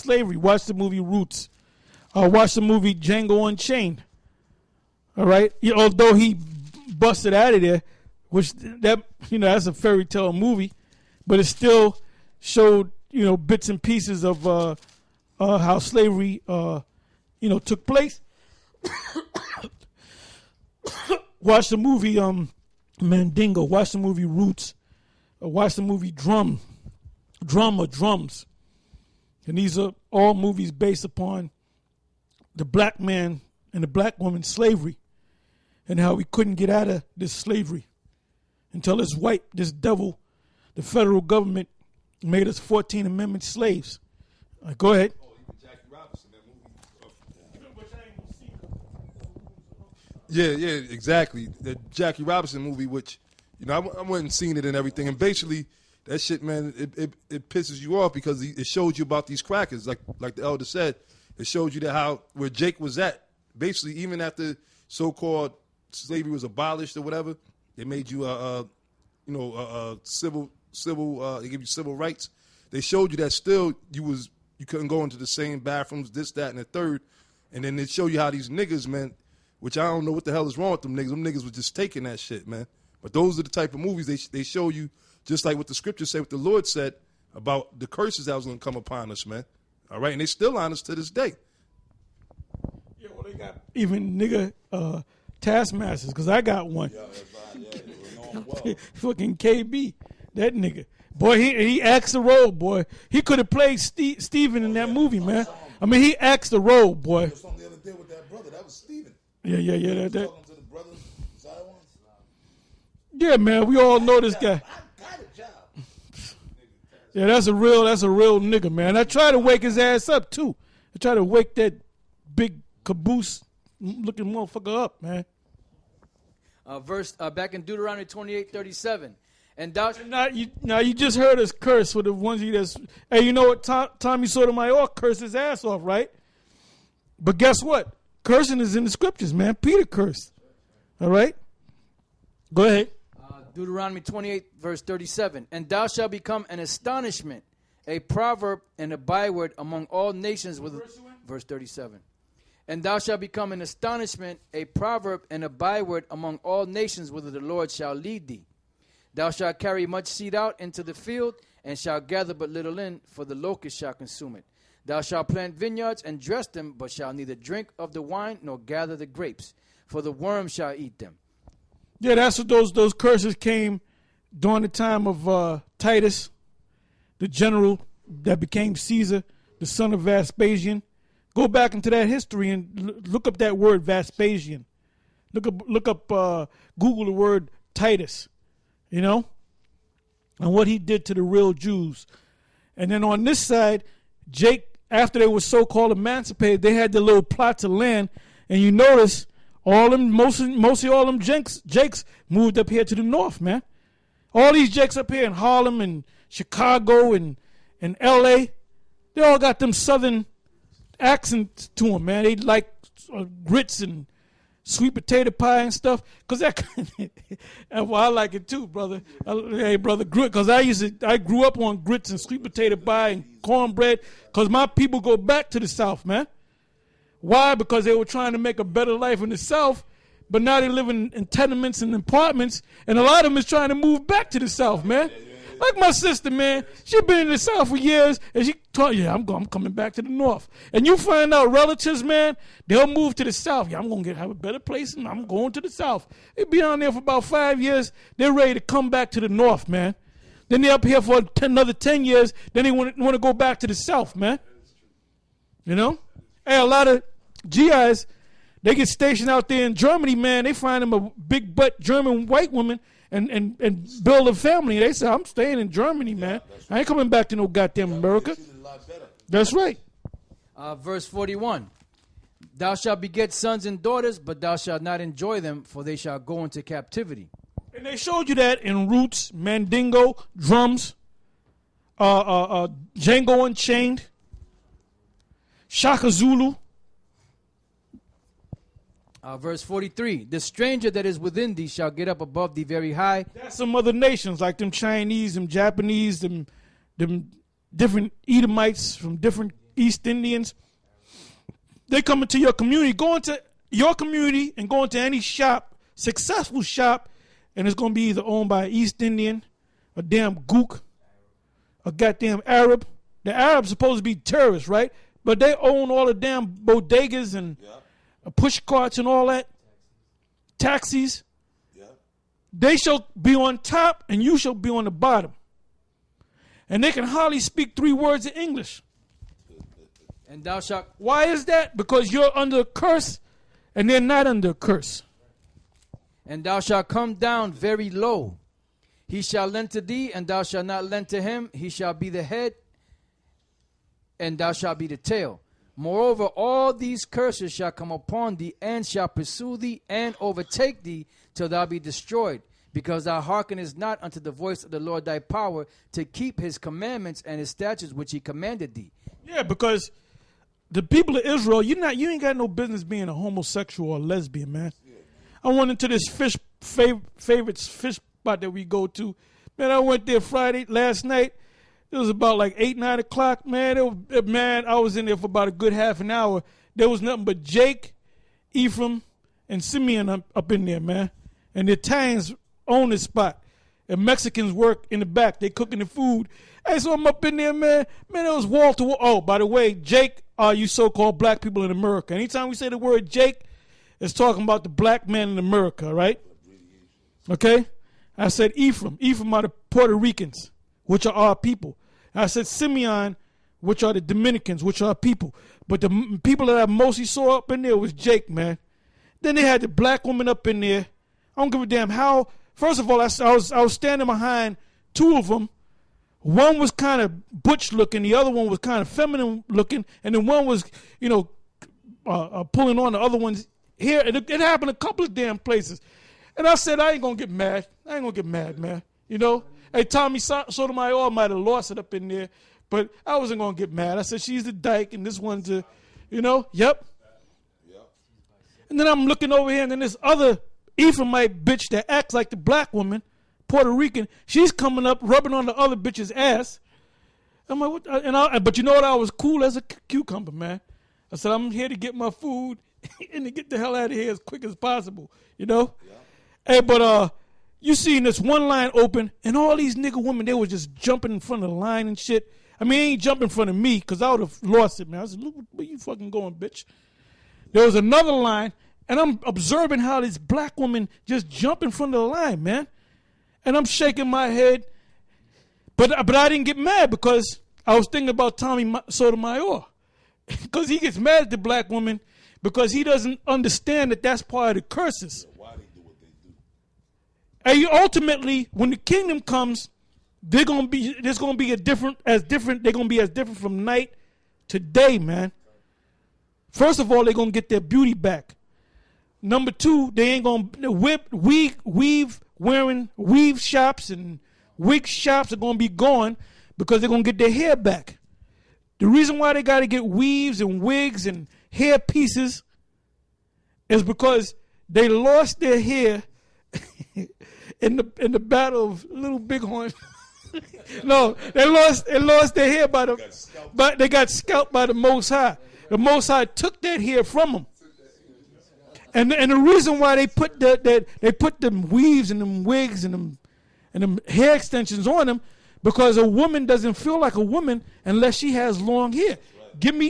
slavery, watch the movie Roots. Watch the movie Django Unchained. All right? Although he busted out of there, which that's a fairy tale movie, but it still showed, bits and pieces of how slavery, took place. Watch the movie Mandingo. Watch the movie Roots. Watch the movie Drums. And these are all movies based upon the black man and the black woman's slavery and how we couldn't get out of this slavery until this devil, the federal government, made us 14th Amendment slaves. Go ahead. Jackie Robinson, that movie. Yeah, exactly. The Jackie Robinson movie, which, I went and seen it and everything. And basically, that shit, man, it pisses you off because it shows you about these crackers. Like the elder said, it shows you where Jake was at. Basically, even after so-called slavery was abolished or whatever, they made you civil. They give you civil rights. They showed you that still you couldn't go into the same bathrooms, this, that, and the third. And then they show you how these niggas, man, which I don't know what the hell is wrong with them niggas. Them niggas was just taking that shit, man. But those are the type of movies they show you, just like what the scriptures say, what the Lord said about the curses that was going to come upon us, man. All right, and they still on us to this day. Yeah, well, they got even nigga taskmasters, because I got one. Yeah. Fucking KB, that nigga. Boy, he acts the role, boy. He could have played Steven in that movie, man. I mean, he acts the role, boy. There was something the other day with that brother. That was Steven. Yeah. Talking to the brothers, yeah, man, we all know this guy. I got a job. Yeah, that's a real nigga, man. I try to wake his ass up, too. I try to wake that big caboose-looking motherfucker up, man. Back in Deuteronomy 28:37. And thou you just heard us curse with the ones that's. Hey, you know what? Tommy Sotomayor cursed his ass off, right? But guess what? Cursing is in the scriptures, man. Peter cursed. All right? Go ahead. Deuteronomy 28, verse 37. And thou shalt become an astonishment, a proverb and a byword among all nations. Verse 37. And thou shalt become an astonishment, a proverb and a byword among all nations, whither the Lord shall lead thee. Thou shalt carry much seed out into the field, and shalt gather but little in, for the locust shall consume it. Thou shalt plant vineyards and dress them, but shalt neither drink of the wine nor gather the grapes, for the worm shall eat them. Yeah, that's what those curses came during the time of Titus, the general that became Caesar, the son of Vespasian. Go back into that history and look up that word Vespasian. Look up Google the word Titus, and what he did to the real Jews. And then on this side, Jake, after they were so-called emancipated, they had their little plots of land, and you notice mostly all them Jakes moved up here to the north, man. All these Jakes up here in Harlem and Chicago and L.A., they all got them southern accents to them, man. They like grits and sweet potato pie and stuff. Cause well, I like it too, brother. Hey, brother, grit. Cause I grew up on grits and sweet potato pie and cornbread. Cause my people go back to the South, man. Why? Because they were trying to make a better life in the South, but now they live in tenements and apartments, and a lot of them is trying to move back to the South, man. Like my sister, man, she been in the South for years, and she told, I'm coming back to the North. And you find out relatives, man, they'll move to the South. Yeah, I'm going to have a better place, and I'm going to the South. They be down there for about 5 years. They're ready to come back to the North, man. Then they're up here for another 10 years. Then they want to go back to the South, man. Hey, a lot of GIs, they get stationed out there in Germany, man. They find them a big butt German white woman and build a family. They say, I'm staying in Germany, man. I ain't coming back to no goddamn America. That's right. Verse 41. Thou shalt beget sons and daughters, but thou shalt not enjoy them, for they shall go into captivity. And they showed you that in Roots, Mandingo, Drums, Django Unchained, Shaka Zulu. Verse 43, the stranger that is within thee shall get up above thee very high. That's some other nations, like them Chinese, them Japanese, them different Edomites from different East Indians. They come into your community, go into your community and go into any shop, successful shop, and it's going to be either owned by an East Indian, a damn gook, a goddamn Arab. The Arabs supposed to be terrorists, right? But they own all the damn bodegas and push carts and all that. Taxis. Yeah. They shall be on top and you shall be on the bottom. And they can hardly speak 3 words of English. And thou shalt. Why is that? Because you're under a curse and they're not under a curse. And thou shalt come down very low. He shall lend to thee, and thou shalt not lend to him. He shall be the head, and thou shalt be the tail. Moreover, all these curses shall come upon thee, and shall pursue thee, and overtake thee, till thou be destroyed, because thou hearkenest not unto the voice of the Lord thy power, to keep his commandments and his statutes which he commanded thee. Yeah, because the people of Israel, you ain't got no business being a homosexual or lesbian, man. I went into this favorite fish spot that we go to. Man, I went there last night. It was about like 8, 9 o'clock. Man, I was in there for about a good half an hour. There was nothing but Jake, Ephraim, and Simeon up in there, man. And the Italians own this spot. And Mexicans work in the back. They cooking the food. Hey, so I'm up in there, man. Man, it was wall to wall. Oh, by the way, Jake are you so-called black people in America. Anytime we say the word Jake, it's talking about the black man in America, right? Okay? I said Ephraim. Ephraim are the Puerto Ricans, which are our people. I said Simeon, which are the Dominicans, which are our people. But the people that I mostly saw up in there was Jake, man. Then they had the black woman up in there. I don't give a damn how. First of all, I was standing behind 2 of them. One was kind of butch looking. The other one was kind of feminine looking. And then one was, pulling on the other one's hair. It happened a couple of damn places. And I said, I ain't going to get mad. I ain't going to get mad, man. Hey, Tommy Sotomayor might have lost it up in there. But I wasn't going to get mad. I said, she's the dyke and this one's a, yep. And then I'm looking over here and then this other Ephraimite bitch that acts like the black woman, Puerto Rican, she's coming up rubbing on the other bitch's ass. I'm like, but you know what? I was cool as a cucumber, man. I said, I'm here to get my food and to get the hell out of here as quick as possible, Hey, but you seen this one line open and all these nigga women, they were just jumping in front of the line and shit. I mean, they ain't jumping in front of me because I would have lost it, man. I said, look, where you fucking going, bitch? There was another line, and I'm observing how this black woman just jumped in front of the line, man. And I'm shaking my head. But I didn't get mad because I was thinking about Tommy Sotomayor. Because he gets mad at the black woman because he doesn't understand that that's part of the curses. Why they do what they do. And ultimately, when the kingdom comes, they're gonna be as different from night to day, man. First of all, they're gonna get their beauty back. Number 2, they ain't gonna weave shops and wig shops are gonna be gone because they're gonna get their hair back. The reason why they gotta get weaves and wigs and hair pieces is because they lost their hair in the battle of Little Bighorn. No, they lost their hair but they got scalped by the Most High. The Most High took that hair from them. And the reason why they put them weaves and them wigs and them hair extensions on them, because a woman doesn't feel like a woman unless she has long hair. Give me